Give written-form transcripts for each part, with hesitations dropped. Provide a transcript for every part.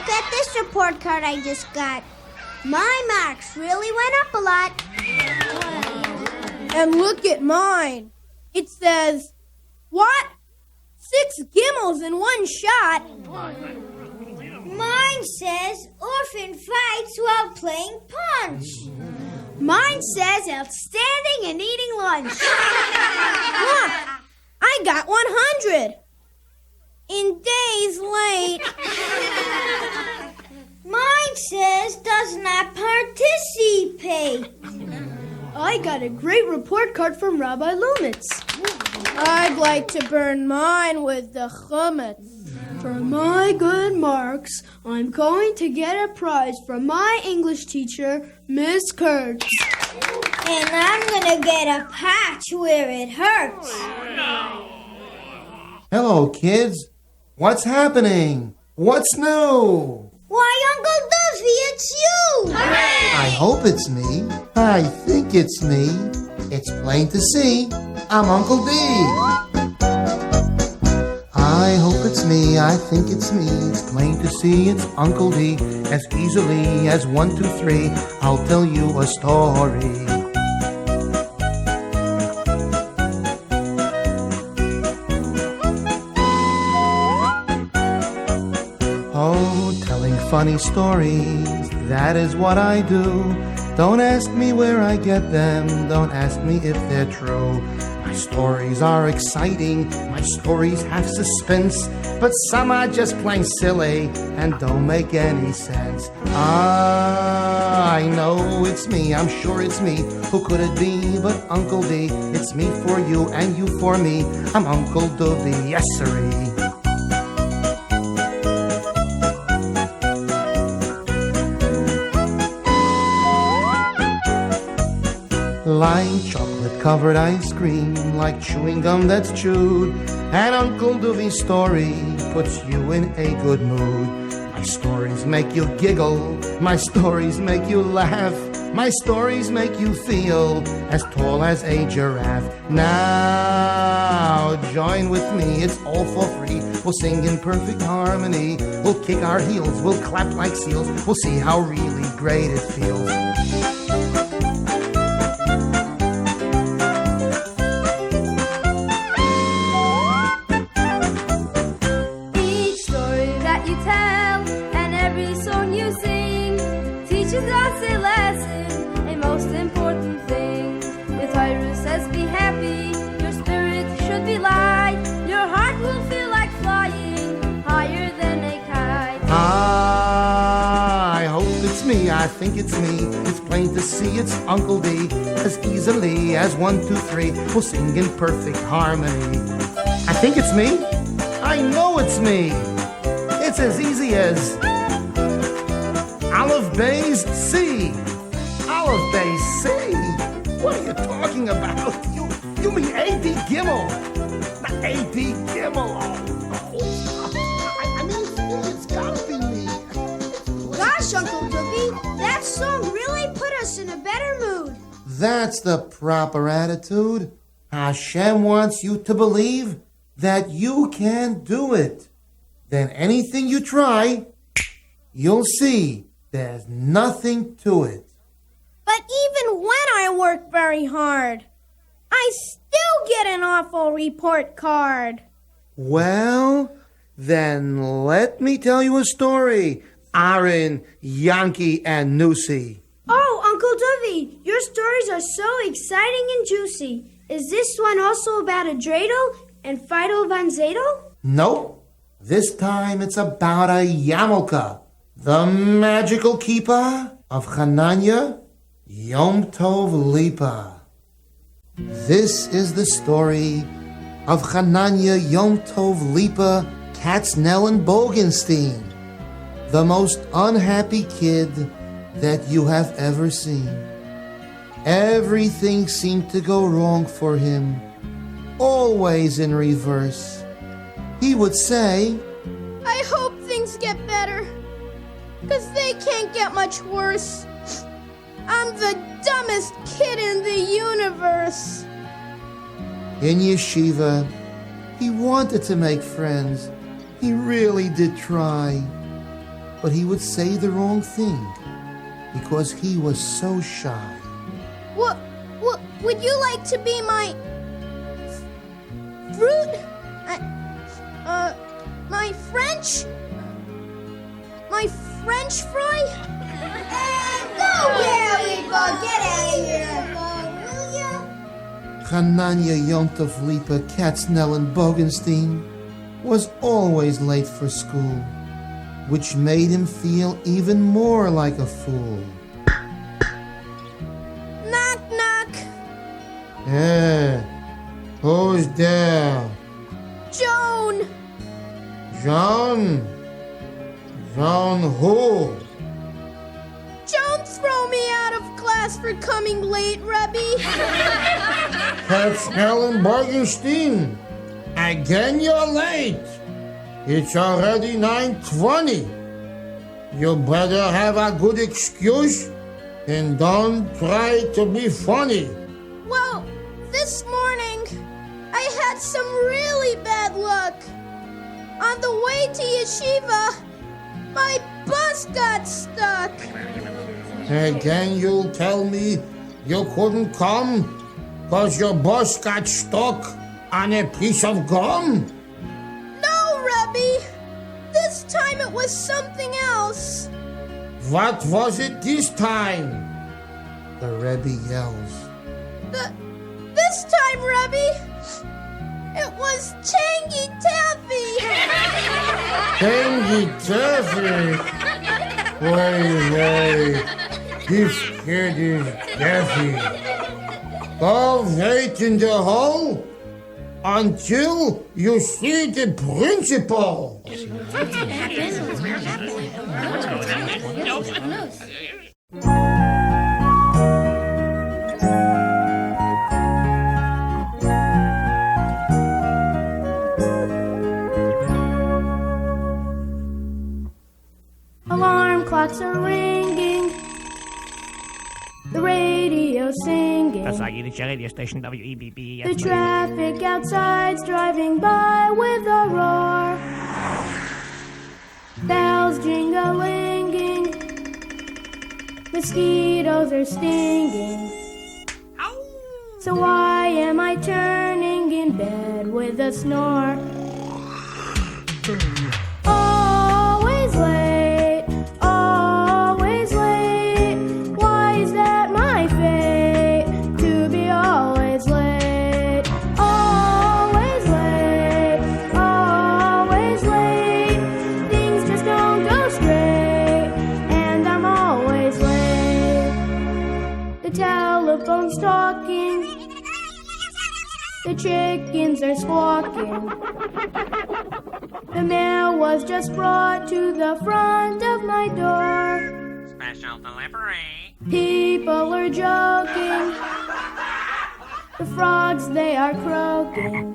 Look at this report card I just got. My marks really went up a lot. And look at mine. It says, what? 6 gimmels in one shot. Mine says orphan fights while playing punch. Mine says outstanding and eating lunch. Look, I got 100. In days late. Mine says does not participate. I got a great report card from Rabbi Lumitz. I'd like to burn mine with the chametz. For my good marks, I'm going to get a prize from my English teacher, Miss Kurtz. And I'm gonna get a patch where it hurts. Hello, kids. What's happening? What's new? Why, Uncle Duffy, it's you! Hooray! I hope it's me. I think it's me. It's plain to see. I'm Uncle D. I hope it's me. I think it's me. It's plain to see. It's Uncle D. As easily as 1, 2, 3, I'll tell you a story. Oh, telling funny stories, that is what I do. Don't ask me where I get them, don't ask me if they're true. My stories are exciting, my stories have suspense, but some are just plain silly and don't make any sense. I know it's me, I'm sure it's me. Who could it be but Uncle D? It's me for you and you for me. I'm Uncle Dovey, yes sirree. Like chocolate-covered ice cream, like chewing gum that's chewed. And Uncle Dovey's story puts you in a good mood. My stories make you giggle, my stories make you laugh. My stories make you feel as tall as a giraffe. Now join with me, it's all for free. We'll sing in perfect harmony. We'll kick our heels, we'll clap like seals. We'll see how really great it feels. Teaches us a lesson, a most important thing. The Torah says be happy, your spirit should be light. Your heart will feel like flying higher than a kite. I hope it's me, I think it's me. It's plain to see it's Uncle D. As easily as 1, 2, 3, we'll sing in perfect harmony. I think it's me. I know it's me. It's as easy as Aleph Bay's C. Aleph Bay's C. What are you talking about? You mean A.D. Gimel. Not A.D. Gimel. I mean, it's gotta be me. Gosh, Uncle Dovey, that song really put us in a better mood. That's the proper attitude. Hashem wants you to believe that you can do it. Then anything you try, you'll see. There's nothing to it. But even when I work very hard, I still get an awful report card. Well, then let me tell you a story. Aaron, Yankee, and Nusi. Oh, Uncle Dovey, your stories are so exciting and juicy. Is this one also about a dreidel and Fidel Van Zadel? Nope. This time it's about a Yarmulka. The magical kippah of Hananya Yom Tov Lipa. This is the story of Hananya Yom Tov Lipa Katznell and Bogenstein, the most unhappy kid that you have ever seen. Everything seemed to go wrong for him, always in reverse. He would say, I hope things get better, 'cause they can't get much worse. I'm the dumbest kid in the universe. In yeshiva, he wanted to make friends. He really did try. but he would say the wrong thing because he was so shy. What would you like to be my fruit? My French fry? Go get out of here, will you? Hananya Yontov Lipa Katznellen Bogenstein was always late for school, which made him feel even more like a fool. Knock, knock. Who's there? Joan. John? John who? Don't throw me out of class for coming late, Rebbe. Katznellen Bogenstein, again you're late. It's already 9:20. You better have a good excuse and don't try to be funny. Well, this morning, I had some really bad luck. On the way to yeshiva, my bus got stuck. Again you'll tell me you couldn't come because your bus got stuck on a piece of gum? No, Rebbe. This time it was something else. What was it this time? The Rebbe yells. This time, Rebbe, it was Changy Taffy. Changy Taffy? Wait, this kid is Taffy. Go wait in the hall until you see the principal. Alarm clocks are ringing, the radio singing. Das war jüdische Radiostation WEBB. The traffic outside's driving by with a roar. Bells jingling, mosquitoes are stinging. So why am I turning in bed with a snore? Always late, always late. Why is that my fate, to be always late? Always late, always late. Things just don't go straight, and I'm always late. The telephone's talking, the chickens are squawking. The mail was just brought to the front of my door. Special delivery. People are joking. The frogs, they are croaking.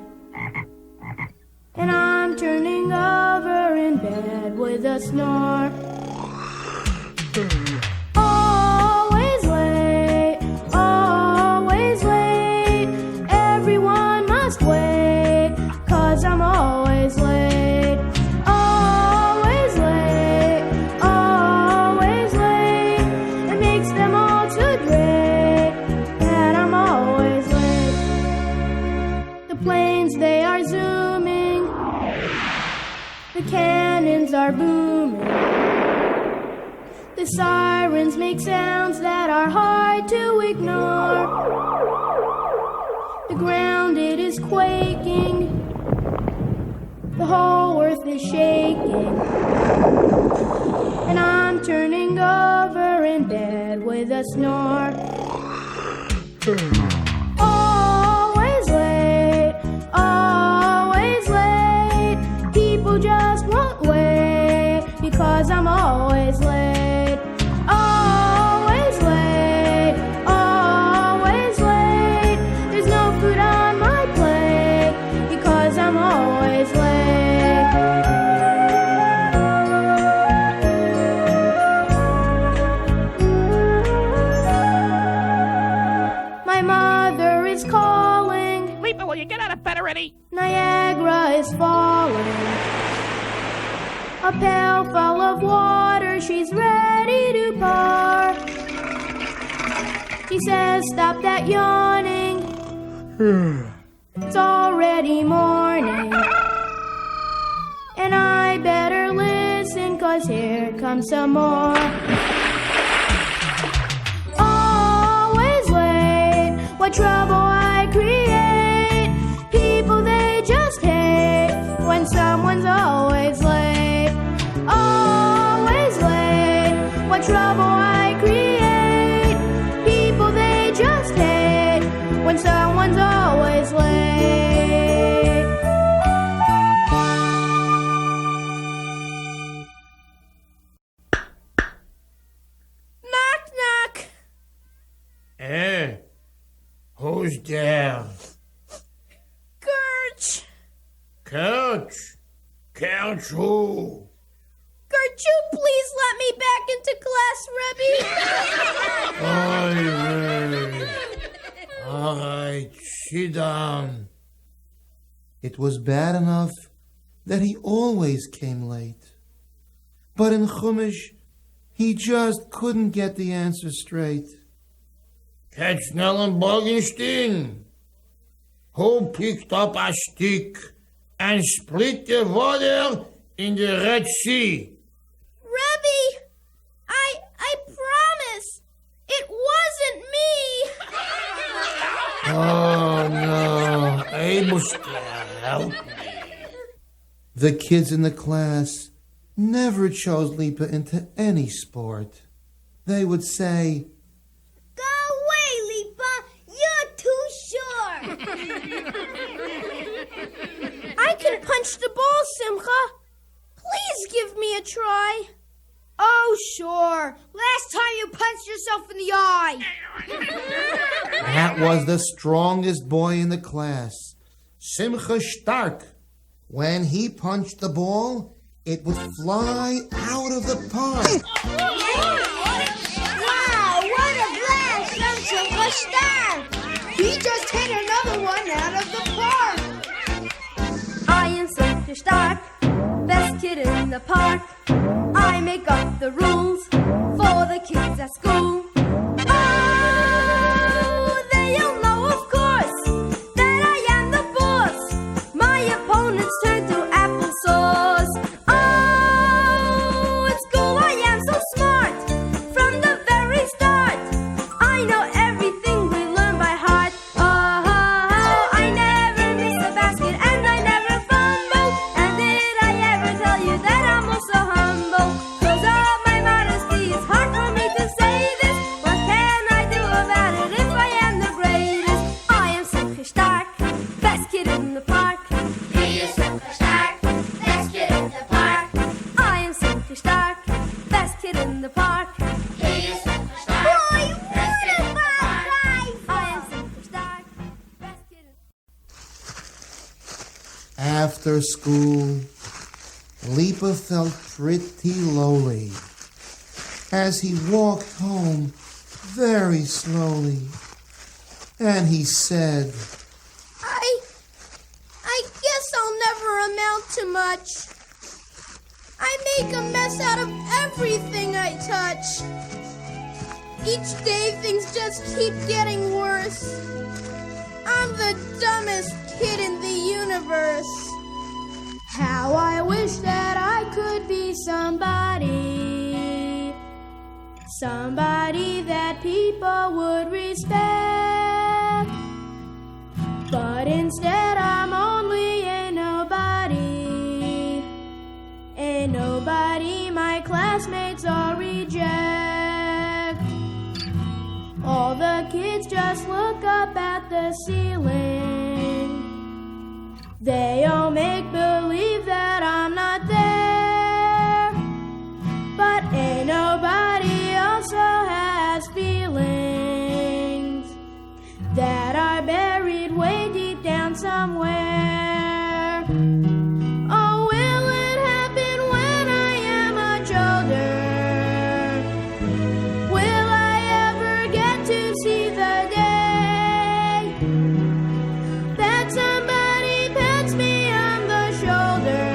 And I'm turning over in bed with a snore. Always late, always late. Everyone must wait, 'cause I'm always late. Always late, always late. It makes them all too great that I'm always late. The planes, they are zooming. The cannons are booming. The sirens make sounds that are hard to ignore. The ground, it is quaking. The whole earth is shaking. And I'm turning over in bed with a snore. Always late, always late. People just won't wait, because I'm always late. Always late, always late. There's no food on my plate, because I'm always late. My mother is calling. Leapa, will you get out of bed already? Niagara is falling. A pail full of water car, she's ready to park. She says, stop that yawning. It's already morning. And I better listen, 'cause here comes some more. Always late, what trouble I create. People, they just hate when someone's always late. Always late, what trouble I create. People, they just hate when someone's always late. Knock, knock. Who's there? Gertch. Couch? Couch who? Gertch, you please let me back into class, Rebbe? All right, sit down. It was bad enough that he always came late. But in Chumash, he just couldn't get the answer straight. Katznellen Bogenstein. Who picked up a stick and split the water in the Red Sea? Rebbe, I promise, it wasn't me. Oh, no. Amos, help me. The kids in the class never chose Lipa into any sport. They would say, Go away, Lipa. You're too sure. I can punch the ball, Simcha. Please give me a try. Oh, sure. Last time you punched yourself in the eye. that was the strongest boy in the class, Simcha Stark. When he punched the ball, it would fly out of the park. Wow, what a blast from Simcha Stark. He just hit another one out of the park. I am so stark, best kid in the park. I make up the rules for the kids at school. Oh, they all know, of course, that I am the boss. My opponents turn to applesauce. Oh, at school I am so smart. From the very start, I know everything we learn by heart. Oh, I never miss a basket and I never fumble. And did I ever tell you that I'm also humble? 'Cause of my modesty, it's hard for me to say this. What can I do about it if I am the greatest? I am super stark, best kid in the park. He is super stark, best kid in the park. I am super stark, best kid in the park. He is super stark, Boy, best kid in the what a park. prize. I am super stark, best kid in After school, Lipa felt pretty lowly as he walked home very slowly. And he said, I guess I'll never amount to much. I make a mess out of everything I touch. Each day things just keep getting worse. I'm the dumbest kid in the universe. How I wish that I could be somebody. Somebody that people would respect. But instead I'm only a nobody. A nobody my classmates all reject. All the kids just look up at the ceiling. They all make believe that I'm not there. But ain't nobody also has feelings that are buried way deep down somewhere. Oh, will it happen when I am much older? Will I ever get to see the day that somebody pats me on the shoulder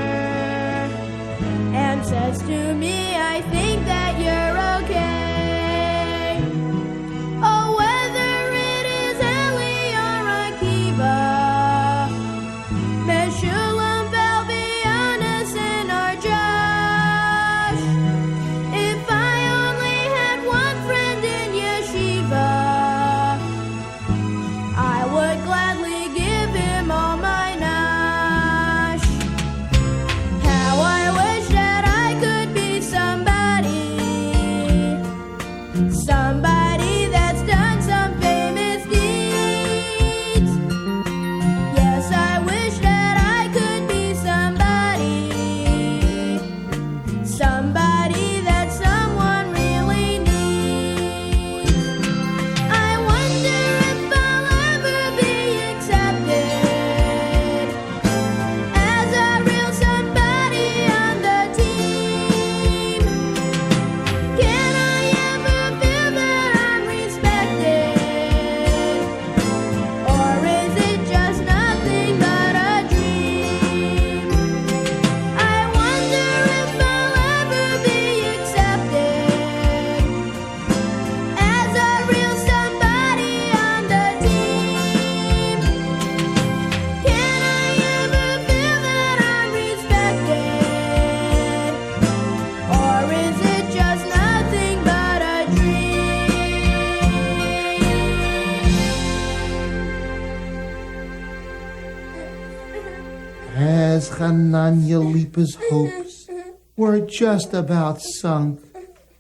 Hananya Lipa's hopes were just about sunk,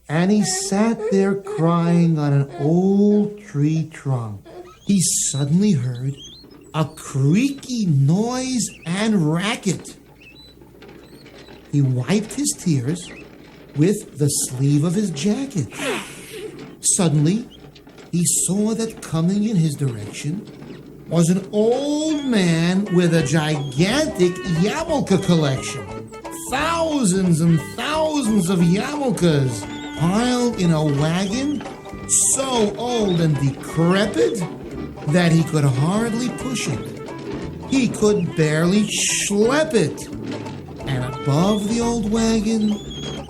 and he sat there crying on an old tree trunk. He suddenly heard a creaky noise and racket. He wiped his tears with the sleeve of his jacket. Suddenly, he saw that coming in his direction was an old man with a gigantic Yarmulka collection. Thousands and thousands of Yarmulkas piled in a wagon so old and decrepit that he could hardly push it. He could barely schlep it. And above the old wagon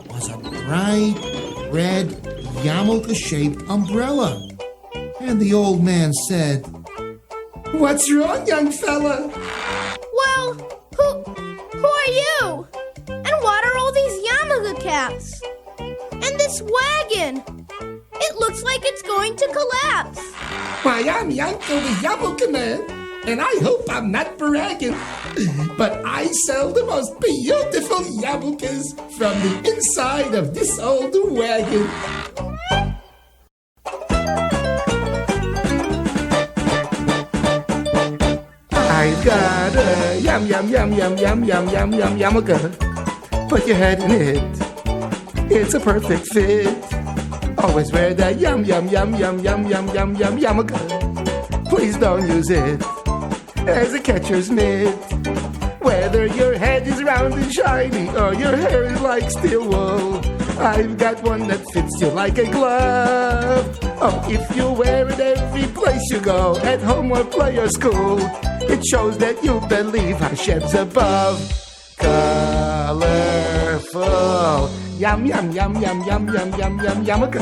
was a bright red Yarmulka-shaped umbrella. And the old man said, "What's wrong, young fella?" Well, who are you? And what are all these yarmulke caps? And this wagon? It looks like it's going to collapse. Why, I'm Yanko the Yarmulke Man, and I hope I'm not bragging, but I sell the most beautiful yarmulkes from the inside of this old wagon. I've got a yum yarmulke. Put your head in it. It's a perfect fit. Always wear that yum yarmulke. Please don't use it as a catcher's mitt. Whether your head is round and shiny or your hair is like steel wool, I've got one that fits you like a glove. Oh, if you wear it every place you go, at home or play or school, it shows that you believe Hashem's above. Colorful yum yarmulke.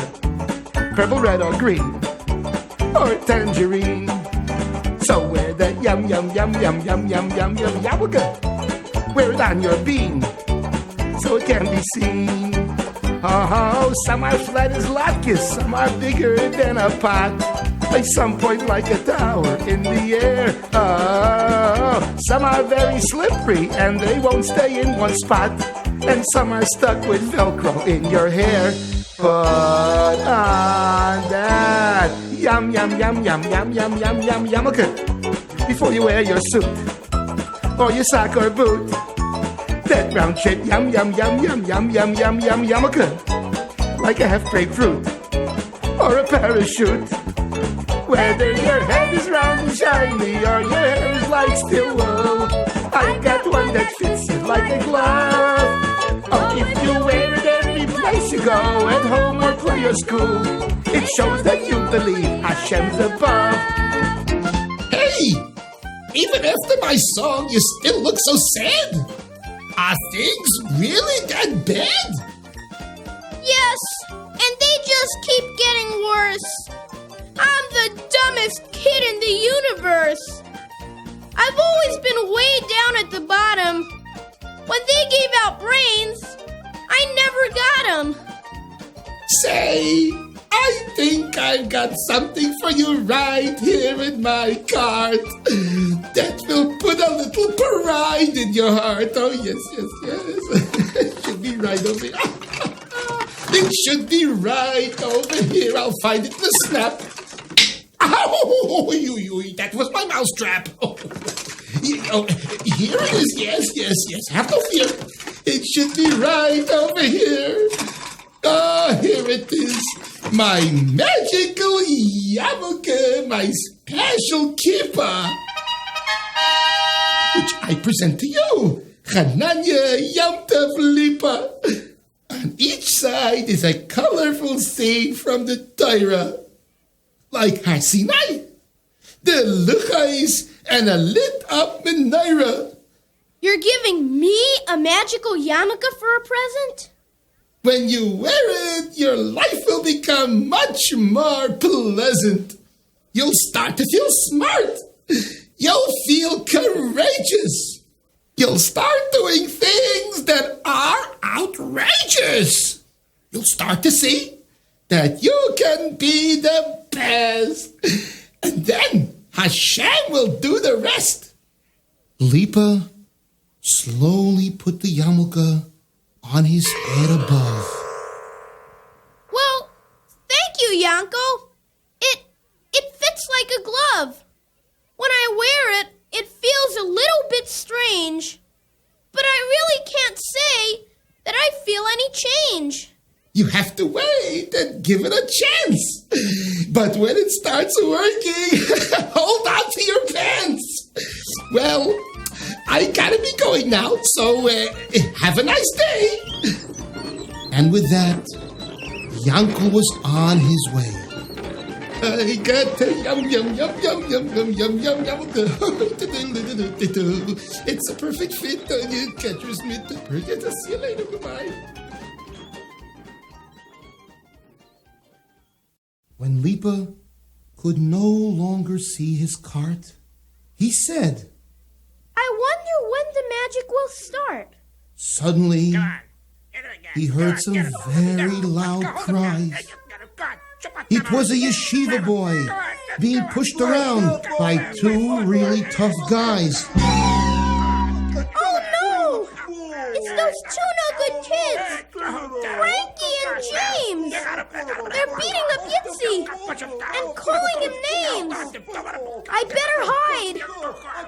Purple, red, or green, or tangerine. So wear that yum yarmulke. Wear it on your bean, so it can be seen. Oh, some are flat as latkes, some are bigger than a pot. Some point like a tower in the air. Oh, some are very slippery and they won't stay in one spot. And some are stuck with Velcro in your hair. Put on that yum yarmulke before you wear your suit or your sock or boot. That round shape yum yarmulke, like a half grapefruit or a parachute. Whether your head is round and shiny or your hair is like steel wool, I've got one that fits you like a glove. Oh, if you wear it every place you go, at home or play or school, it shows that you believe Hashem's above. Hey! Even after my song, you still look so sad. Are things really that bad? Yes, and they just keep getting worse. I'm the dumbest kid in the universe. I've always been way down at the bottom. When they gave out brains, I never got them. Say, I think I've got something for you right here in my cart that will put a little pride in your heart. Oh, yes. It should be right over here. It should be right over here. I'll find it in the snap. Oh, that was my mousetrap. Oh, here it is. Yes. Have no fear. It should be right over here. Oh, here it is. My magical yarmulke, my special kippah, which I present to you. Chananya Yom Tov Lipa. On each side is a colorful scene from the Torah, like Har Sinai, the Luchais, and a lit-up menorah. You're giving me a magical yarmulke for a present? When you wear it, your life will become much more pleasant. You'll start to feel smart. You'll feel courageous. You'll start doing things that are outrageous. You'll start to see that you can be the best. And then Hashem will do the rest. Lipa slowly put the yarmulke on his head above. Well, thank you, Yanko. It fits like a glove. When I wear it, it feels a little bit strange. But I really can't say that I feel any change. You have to wait and give it a chance. But when it starts working, hold on to your pants. Well, I gotta be going now, so have a nice day. And with that, Yanko was on his way. I got to yum, yum, yum, yum, yum, yum, yum, yum, yum. It's a perfect fit on your catcher's mitt. See you later, goodbye. When Lipa could no longer see his cart, he said, I wonder when the magic will start. Suddenly, he heard some very loud cries. It was a yeshiva boy being pushed around by two really tough guys. Oh no! It's those two no-good kids! Frankie and James! They're beating up Yitzy and calling him names! I better hide!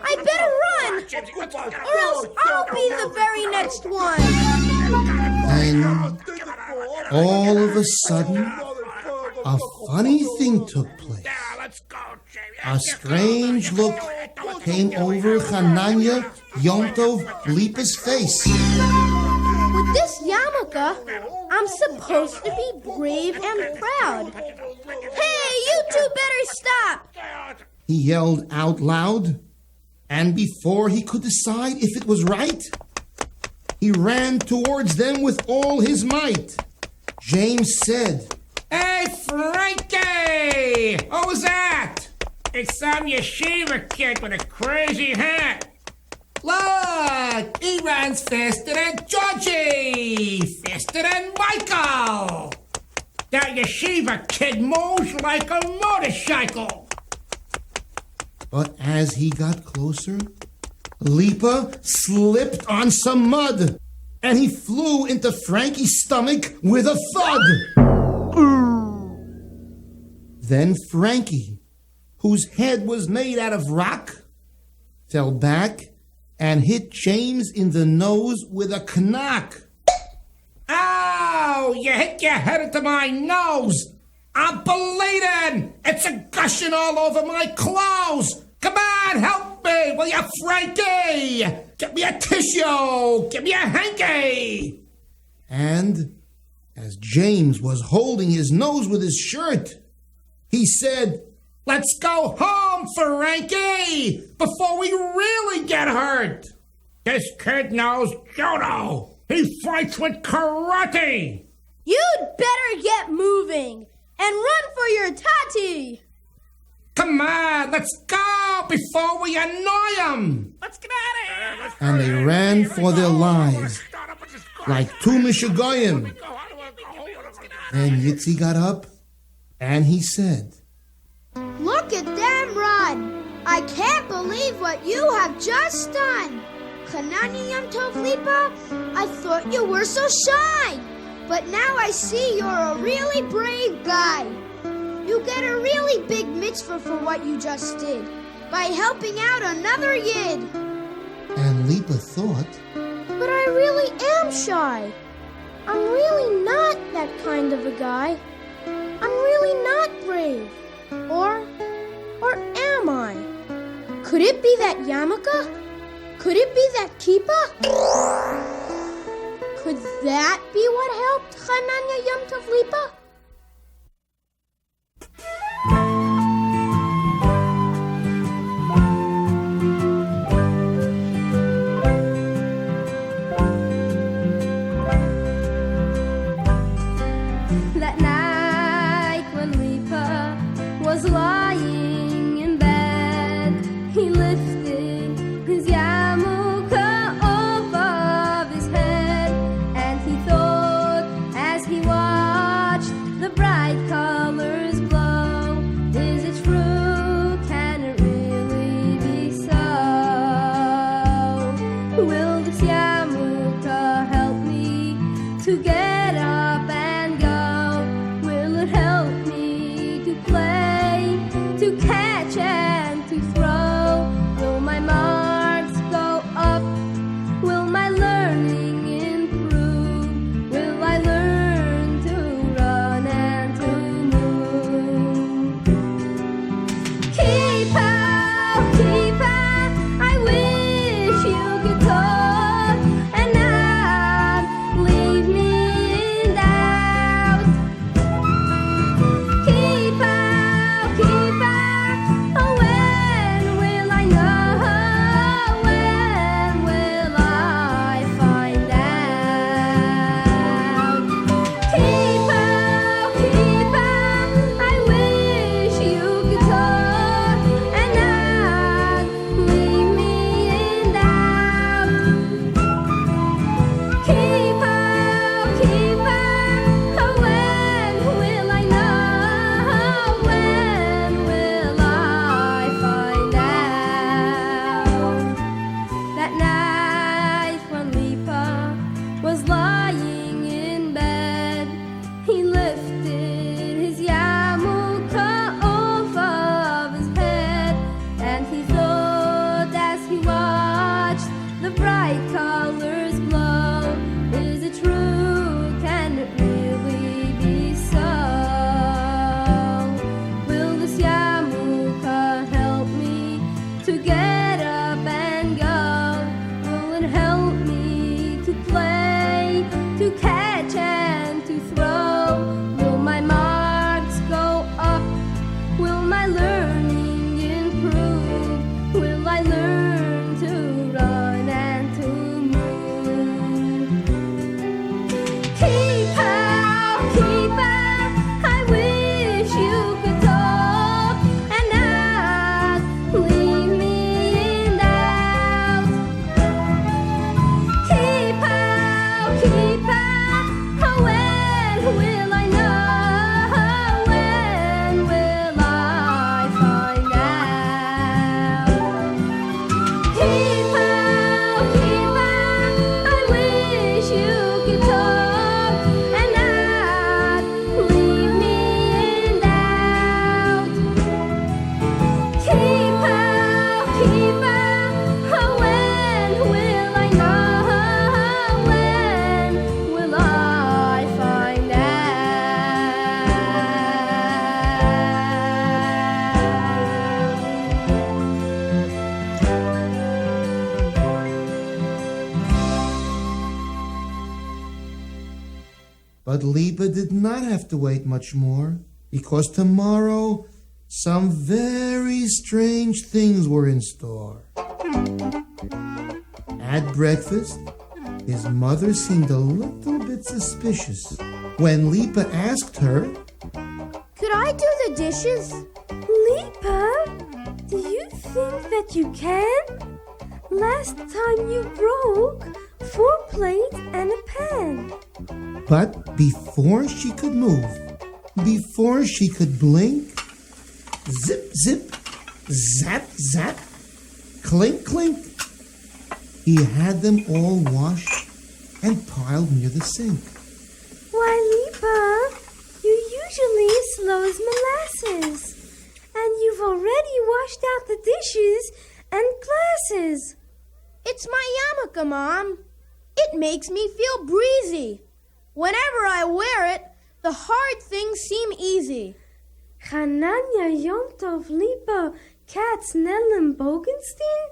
I better run! Or else I'll be the very next one! Then, all of a sudden, a funny thing took place. A strange look came over Hananya Yom Tov Lipa's face. With this yarmulke, I'm supposed to be brave and proud. Hey, you two better stop! He yelled out loud, and before he could decide if it was right, he ran towards them with all his might. James said, Hey, Frankie! Who's that? It's some yeshiva kid with a crazy hat. Look! He runs faster than Georgie! Faster than Michael! That yeshiva kid moves like a motorcycle! but as he got closer, Lipa slipped on some mud, and he flew into Frankie's stomach with a thud. Then Frankie, whose head was made out of rock, fell back and hit James in the nose with a knock. Ow! You hit your head into my nose! I'm bleeding! It's a gushing all over my clothes! Come on, help me, will you, Frankie? Get me a tissue! Give me a hanky! And as James was holding his nose with his shirt, he said, Let's go home, Frankie, before we really get hurt. This kid knows judo. He fights with karate. You'd better get moving and run for your tati. Come on, let's go before we annoy him. Let's get out of here. and they ran for their lives like two Mishigoyim. Then Yitzi got up and he said, Look at them run! I can't believe what you have just done! Hanani Yom Tov Lipa, I thought you were so shy, but now I see you're a really brave guy. You get a really big mitzvah for what you just did, by helping out another Yid. and Lipa thought, But I really am shy. I'm really not that kind of a guy. I'm really not brave. Or am I? Could it be that yarmulke? Could it be that kippah? Could that be what helped Hananya Yom Tov Lipa? That night when Lipa was lying in bed, he lifted his yarmulke above his head, and he thought as he watched to get up and go? Will it help me to play, to catch and to throw? Will my marks go up? Will my learning improve? Will I learn to run and to move? Keep out, I wish you could talk and not leave me in doubt. Keep out, oh when will I know? When will I find out? Keep out, I wish you could talk and not leave me in doubt. Keep out, oh when will I know? When will I find out? That night when Lipa was lying in bed, he lifted his yarmulka off of his head, and he thought as he watched the bright colors glow, is it true? Can it really be so? Will this yarmulka help me to get up and go? Will it help me to play, to catch and to throw? Will my marks go up? Will my learning improve? Will I learn to run and to move? Keep out, I wish you could talk and not leave me in doubt. Keep out, oh when will I know? When will I find out? Keep out, I wish you could talk and not leave me in doubt. Keep out, oh when will I know? When will I find out? But Lipa did not have to wait much more, because tomorrow some very strange things were in store. At breakfast, his mother seemed a little bit suspicious when Lipa asked her, Could I do the dishes? Lipa, do you think that you can? Last time you broke 4 plates and a pan. but before she could move, before she could blink, zip, zip, zap, zap, clink, clink, he had them all washed and piled near the sink. Why, Lipa, you usually slow as molasses, and you've already washed out the dishes and glasses. It's my yarmulke, Mom. It makes me feel breezy. Whenever I wear it, the hard things seem easy. Hananya Yomtov Lipa Katz Nellen Bogenstein?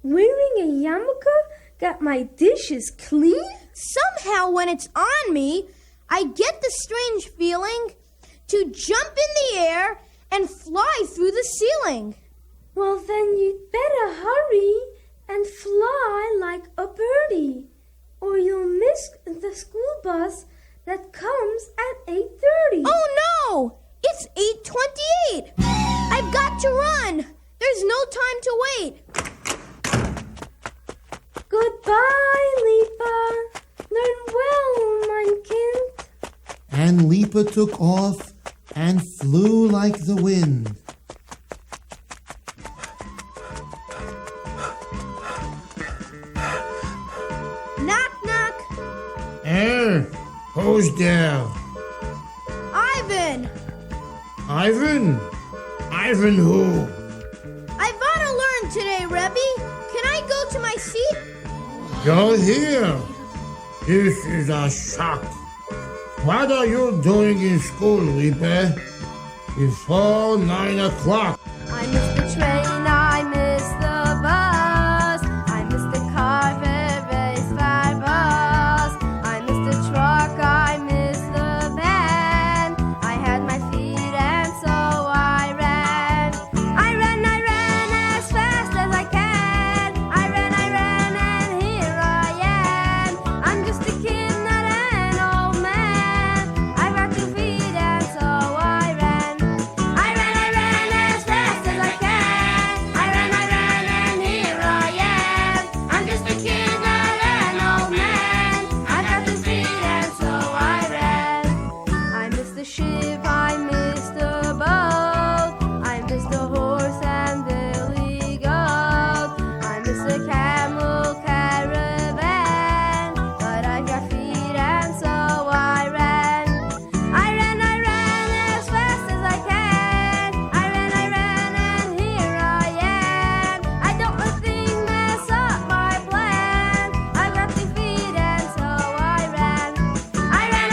Wearing a yarmulke got my dishes clean? Somehow when it's on me, I get the strange feeling to jump in the air and fly through the ceiling. Well, then you'd better hurry and fly like a birdie, or you'll miss the school bus that comes at 8:30. Oh no! It's 8:28. I've got to run. There's no time to wait. Goodbye, Lipa. Learn well, mein Kind. And Lipa took off and flew like the wind. Knock, knock. Who's there? Ivan! Ivan? Ivan who? I want to learn today, Rebbe. Can I go to my seat? You're here. This is a shock. What are you doing in school, Lipe? Before 9 o'clock. I miss the train, I miss the bus, I miss the car, very far bus, I miss the truck, I miss the van. I had my feet and so I ran. I ran as fast as I can. I ran and here I am. I'm just a kid, not an old man. I got 2 feet and so I ran. I ran as fast as I can. I ran and here I am. I'm just a kid, not an old man. I got 2 feet and so I ran. I miss the ship, I miss the boat, I miss the horse and billy goat, I miss the camel caravan, but I got feet and so I ran. I ran as fast as I can. I ran and here I am. I don't let things mess up my plan. I got 2 feet and so I ran. I ran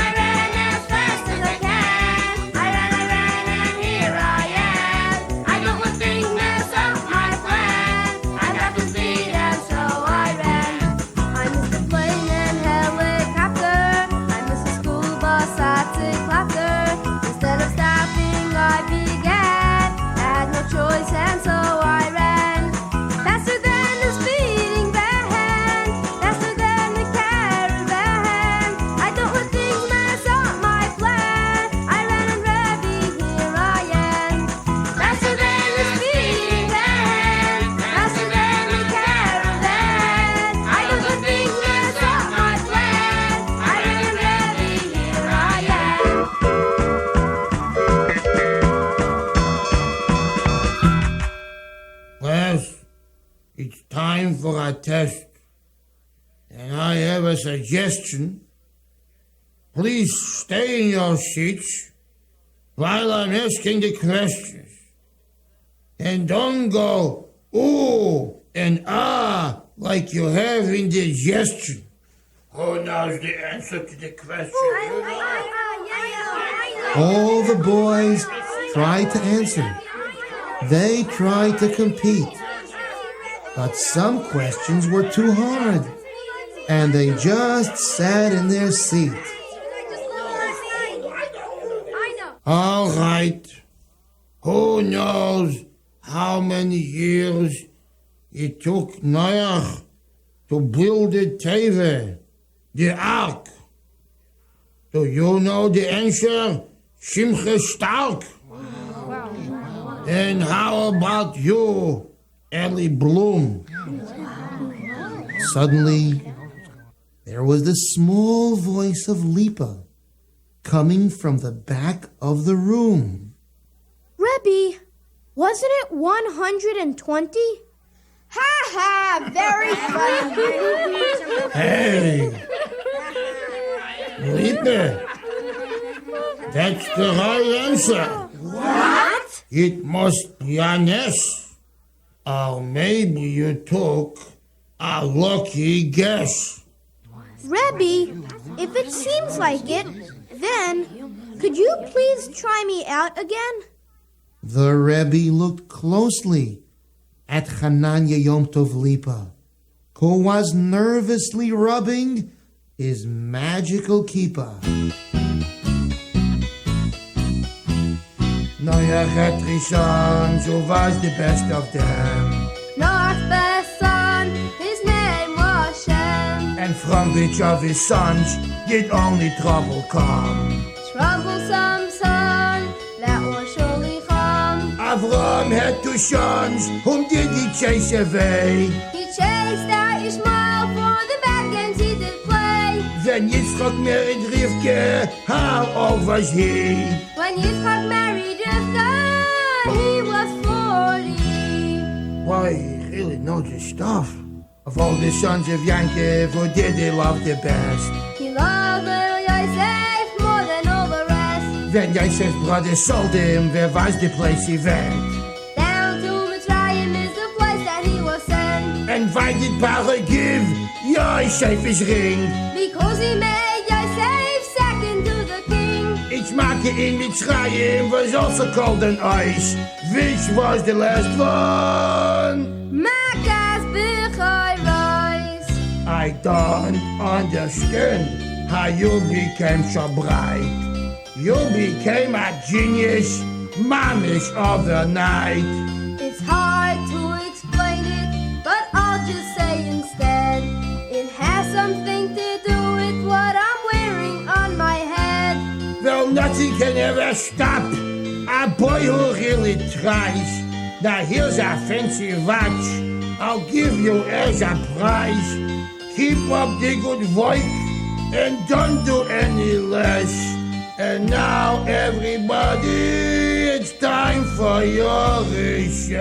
as fast as I can. I ran and here I am. I don't let things mess up my plan. I got 2 feet and so I ran. I miss the plane and helicopter. I miss the school bus, toxic laughter. Instead of stopping, I began. I had no choice and so I ran. Faster than the speeding van, faster than the caravan. I don't let things mess up my plan. I ran and Rebbe, here I am. Faster than the speeding van, faster than the caravan. I don't let things mess up my plan. I ran and Rebbe, here I am. Class, it's time for a test. And I have a suggestion. Please stay in your seats while I'm asking the questions. And don't go ooh and ah like you have indigestion. Who knows the answer to the question? All the boys tried to answer. They tried to compete. But some questions were too hard. And they just sat in their seat. All right. Who knows how many years it took Noach to build the Teve, the ark? Do you know the answer? Simcha Stark. And how about you, Ellie Bloom? Suddenly, there was the small voice of Lipa coming from the back of the room. Rebbe, wasn't it 120? Ha ha! Very funny. Hey, Lippe, that's the right answer. What? It must be an S. Or maybe you took a lucky guess. Rebbe, if it seems like it, then could you please try me out again? The Rebbe looked closely at Hananya Yom Tov Lipa, who was nervously rubbing his magical kippah. Noach had 3 sons, who was the best of them? Noach's best son, his name was Shem. And from which of his sons did only trouble come? Troublesome son, that was surely come. Avram had 2 sons, whom did he chase away? He chased out Ishmael for the backends he did play. Then Yitzchak married Rivka, how old was he? When Yitzchak married Rivka, he was 40. Boy, he really knows his stuff. Of all the sons of Yankov, who did he love the best? He loved little Yosef Wenn jij zegt brother sold him, where was the place he went? Down to Mitzrayim is the place that he was sent. And why did Paro give Yosef his ring? Because he made Yosef second to the king. Each market in Mitzrayim was also called an ice. Which was the last one? Makas B'chayros. I don't understand how you became so bright. You became a genius, mamish overnight. It's hard to explain it, but I'll just say instead, it has something to do with what I'm wearing on my head. Well, nothing can ever stop a boy who really tries. Now here's a fancy watch I'll give you as a prize. Keep up the good work and don't do any less. And now everybody, it's time for your recess.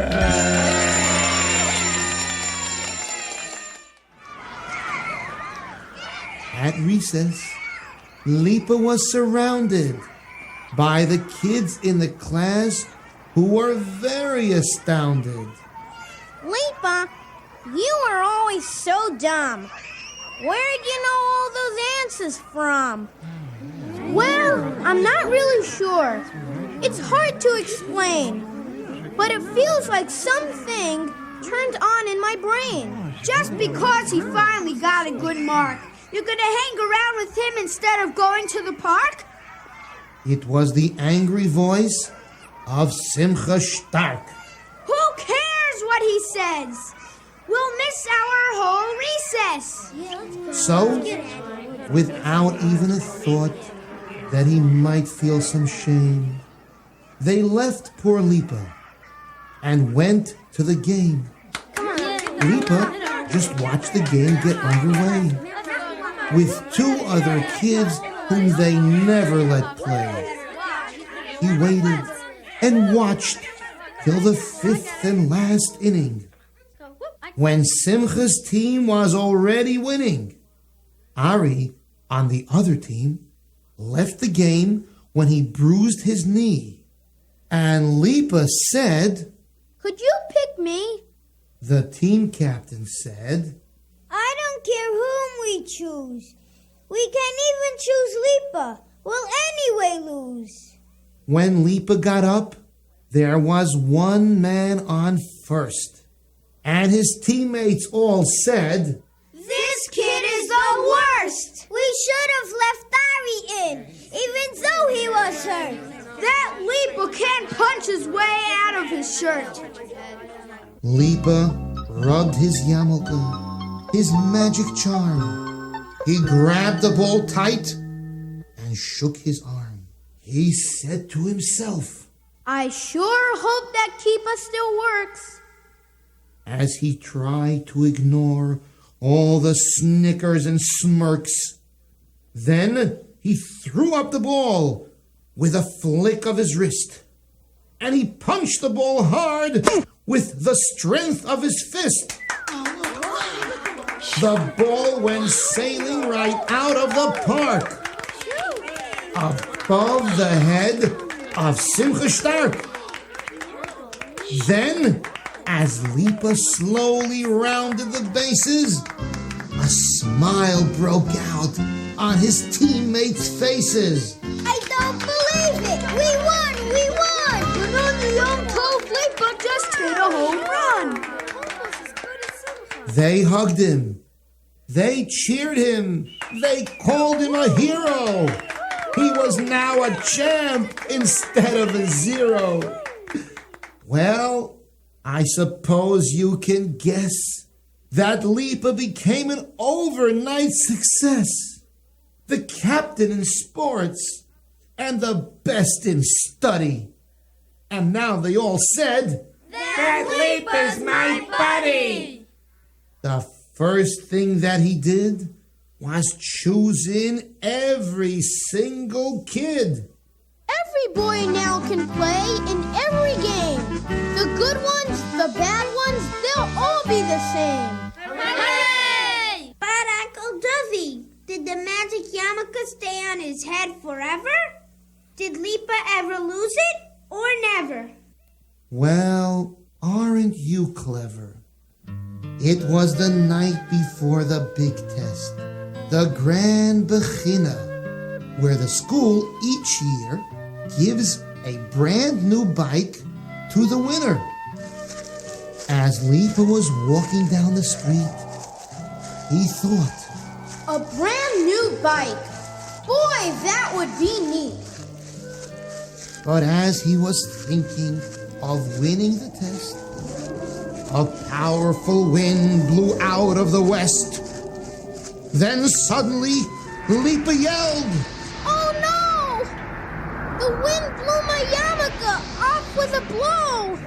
At recess, Lipa was surrounded by the kids in the class who were very astounded. Lipa, you are always so dumb. Where'd you know all those answers from? Well, I'm not really sure. It's hard to explain. But it feels like something turned on in my brain. Just because he finally got a good mark, you're gonna hang around with him instead of going to the park? It was the angry voice of Simcha Stark. Who cares what he says? We'll miss our whole recess. So, without even a thought that he might feel some shame, they left poor Lipa and went to the game. Lipa just watched the game get underway with two other kids whom they never let play. He waited and watched till the fifth and last inning, when Simcha's team was already winning. Ari, on the other team, left the game when he bruised his knee. And Lipa said, Could you pick me? the team captain said, I don't care whom we choose. We can't even choose Lipa. We'll anyway lose. when Lipa got up, there was one man on first. And his teammates all said, This kid is the worst. We should have left Ari in, even though he was hurt. That Lipa can't punch his way out of his shirt. Lipa rubbed his Yarmulka, his magic charm. He grabbed the ball tight and shook his arm. He said to himself, I sure hope that keeper still works. as he tried to ignore all the snickers and smirks. Then he threw up the ball with a flick of his wrist, and he punched the ball hard with the strength of his fist. The ball went sailing right out of the park, above the head of Simcha Stark. Then, as Lipa slowly rounded the bases, a smile broke out on his teammates' faces. I don't believe it. We won. We won. And then the young cove Lipa just hit a home run. They hugged him. They cheered him. They called him a hero. He was now a champ instead of a zero. Well, I suppose you can guess that Lipa became an overnight success, the captain in sports, and the best in study. And now they all said, That Lipa's my buddy! the first thing that he did was choose in every single kid. Every boy now can play in every game. The good ones, the bad ones, they'll all be the same. Hooray! But Uncle Dovey, did the magic yarmulke stay on his head forever? Did Lipa ever lose it or never? Well, aren't you clever? It was the night before the big test, the Grand Bechina, where the school each year gives a brand new bike to the winner. As Lipa was walking down the street, he thought, A brand new bike. Boy, that would be neat. but as he was thinking of winning the test, a powerful wind blew out of the west. Then suddenly, Lipa yelled, Oh no! The wind blew my yarmulke off with a blow.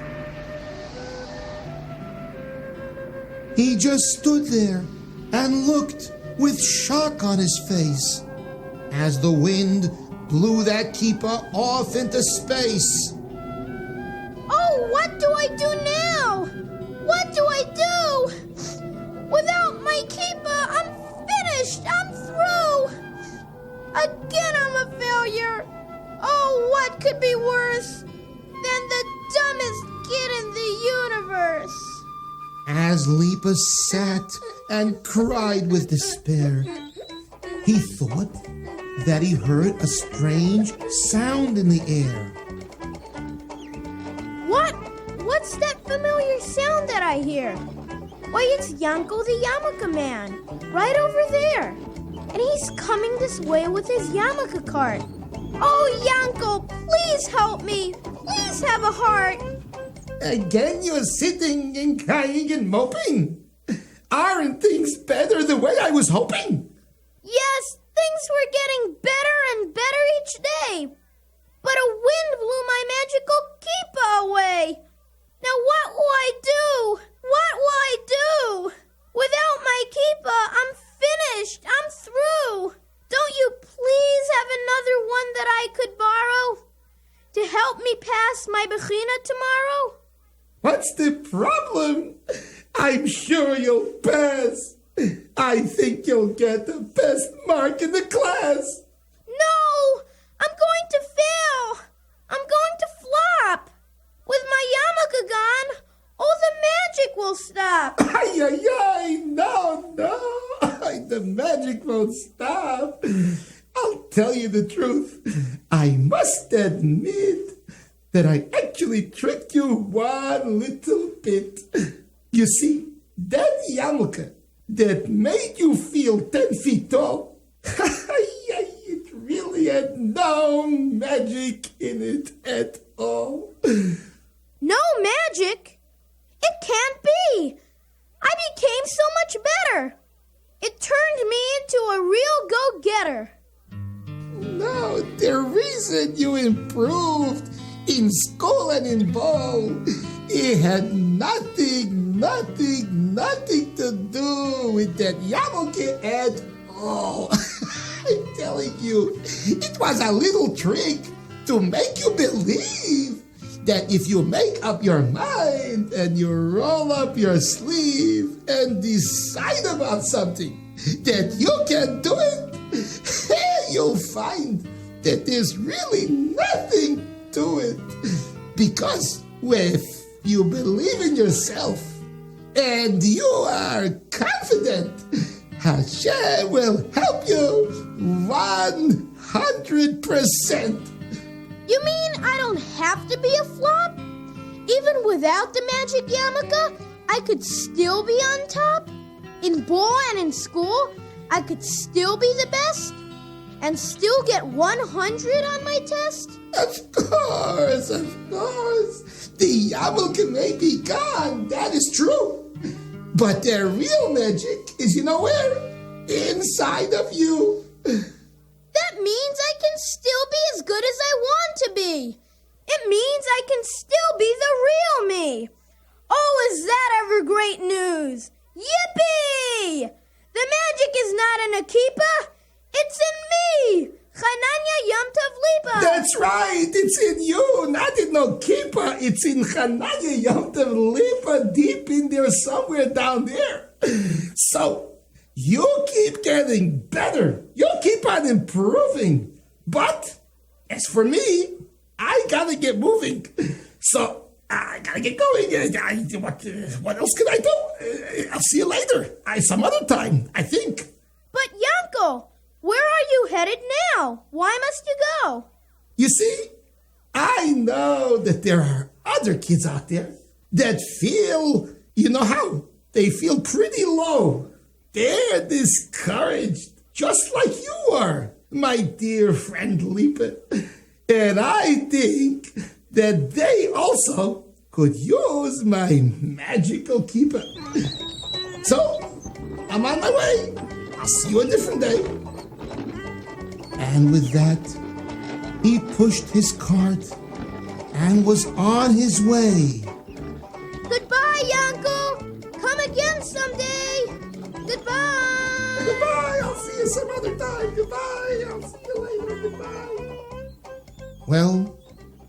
He just stood there and looked with shock on his face as the wind blew that keeper off into space. Oh, what do I do now? What do I do? Without my keeper, I'm finished. I'm through. Again, I'm a failure. Oh, what could be worse than the dumbest kid in the universe? As Lipa sat and cried with despair, he thought that he heard a strange sound in the air. What's that familiar sound that I hear? Why, it's Yanko the yarmulke man, right over there. And he's coming this way with his yarmulke cart. Oh, Yanko, please help me. Please have a heart. Again you're sitting and crying and moping. Aren't things better the way I was hoping? Yes, things were getting better and better each day. But a wind blew my magical keeper away. Now what will I do? What will I do? Without my keeper, I'm finished. I'm through. Don't you please have another one that I could borrow to help me pass my bechina tomorrow? What's the problem? I'm sure you'll pass. I think you'll get the best mark in the class. No! I'm going to fail! I'm going to flop! With my yarmulke gone, all the magic will stop! Ay, ay, ay, no. The magic won't stop. I'll tell you the truth. I must admit that I actually tricked you one little bit. You see, that yarmulke that made you feel 10 feet tall, it really had no magic in it at all. No magic? It can't be! I became so much better! It turned me into a real go-getter! No, the reason you improved in school and in ball, it had nothing to do with that yarmulke at all. I'm telling you, it was a little trick to make you believe that if you make up your mind and you roll up your sleeve and decide about something, that you can do it, you'll find that there's really nothing to it. Because if you believe in yourself and you are confident, Hashem will help you 100%. You mean I don't have to be a flop? Even without the magic yarmulke, I could still be on top? In ball and in school, I could still be the best? And still get 100 on my test? Of course. The yarmulke may be gone, that is true. But their real magic is, you know where? Inside of you. That means I can still be as good as I want to be. It means I can still be the real me. Oh, is that ever great news? Yippee! The magic is not in a keeper. It's in me. Chananya Yom Tov Lipa. That's right. It's in you, not in no keeper. It's in Chananya Yom Tov Lipa, deep in there somewhere down there. So, you keep getting better. You keep on improving. But As for me, I gotta get moving. So I gotta get going. What else can I do? I'll see you later. Some other time, I think. But Yanko, where are you headed now? Why must you go? You see, I know that there are other kids out there that feel, you know how? They feel pretty low. They're discouraged, just like you are, my dear friend Lipa. And I think that they also could use my magical keeper. So, I'm on my way. I'll see you a different day. And with that, he pushed his cart and was on his way. Goodbye, Yanko. Come again someday. Goodbye. Goodbye. I'll see you some other time. Goodbye. I'll see you later. Goodbye. Well,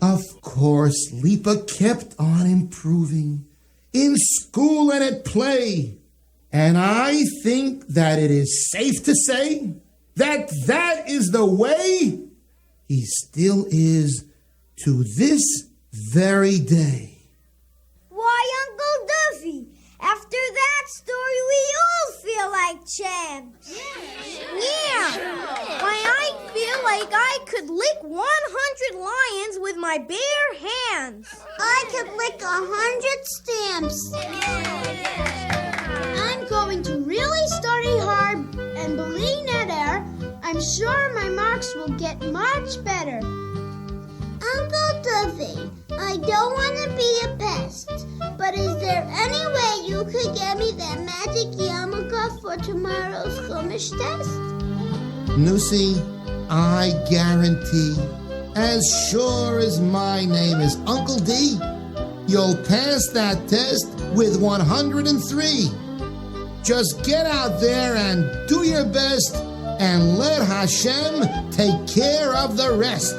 of course, Lipa kept on improving in school and at play. And I think that it is safe to say that that is the way he still is to this very day. Why, Uncle Duffy, after that story, we all feel like champs. Yeah. Why, I feel like I could lick 100 lions with my bare hands. I could lick 100 stamps. I'm going to really study hard, and believe that I'm sure my marks will get much better. Uncle Duffy, I don't want to be a pest, but is there any way you could get me that magic yarmulke for tomorrow's Chumash test? Nusi, I guarantee, as sure as my name is Uncle D, you'll pass that test with 103. Just get out there and do your best and let Hashem take care of the rest.